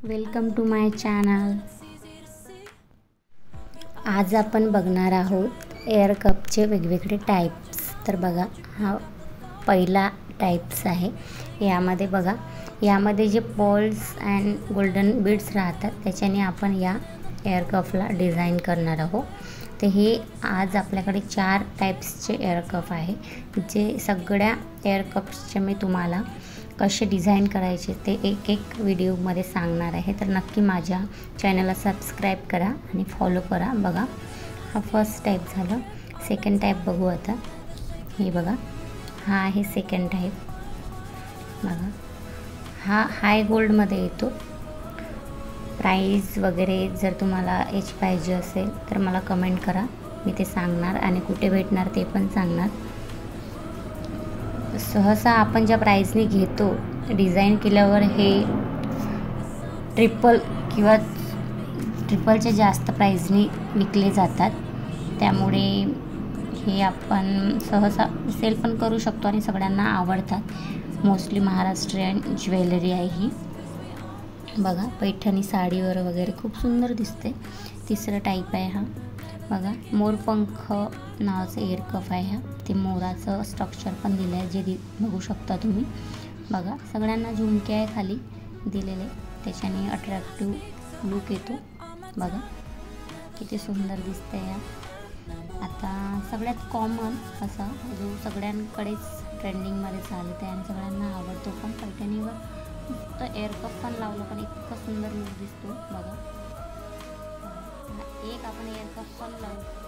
Welcome to my channel. आज आपण बघणार आहोत एअर कपचे वेगवेगळे टाइप्स। तर बघा, हा पहिला टाइप्स आहे। यामध्ये बघा, यामध्ये जे पर्ल्स अँड गोल्डन बीड्स राहतात त्याच्याने आपण या एअर कपला डिझाइन करणार आहोत। तर हे आज आपल्याकडे 4 टाइप्सचे एअर कप आहे, जे सगळ्या एअर कप्सचे मी तुम्हाला कसे डिझाइन करायचे ते एक एक व्हिडिओमध्ये सांगणार आहे। तर नक्की माझ्या चॅनलला सबस्क्राईब करा आणि फॉलो करा। बघा, हा फर्स्ट टाइप झालं। सेकंड टाइप बघू आता। हे बघा, हा आहे सेकंड टाइप। बघा, हा हाय गोल्डमध्ये येतो। प्राइस वगैरे जर तुम्हाला याची पाहिजे असेल तर मला कमेंट करा, मी ते सांगणार आणि कुठे भेटणार ते पण सांगणार। सहसा आपण ज्या प्राइसने घेतो डिझाइन केल्यावर हे ट्रिपल किंवा ट्रिपलच्या जास्त प्राइसने विकले जातात। त्यामुळे हे आपण सहसा सेल पण करू शकतो आणि सगळ्यांना आवडतात। मोस्टली महाराष्ट्रीयन ज्वेलरी आहे ही। बघा, पैठणी साडीवर वगैरे खूप सुंदर दिसते। तिसरा टाइप आहे हा। बघा, मोरपंख नावाचं एअर कप आहे हा। ते मोराचं स्ट्रक्चर पण दिलं आहे, जे बघू शकता तुम्ही। बघा, सगळ्यांना झुमके आहे खाली दिलेले, त्याच्याने अट्रॅक्टिव्ह लुक येतो। बघा किती सुंदर दिसते या। आता सगळ्यात कॉमन असा जो सगळ्यांकडेच ट्रेंडिंगमध्ये चालत आहे आणि सगळ्यांना आवडतो पण, पैठणीवर फक्त एअर कप पण लावलं पण इतकं सुंदर लुक दिसतो। बघा, एक आपण एअर कप पण लावू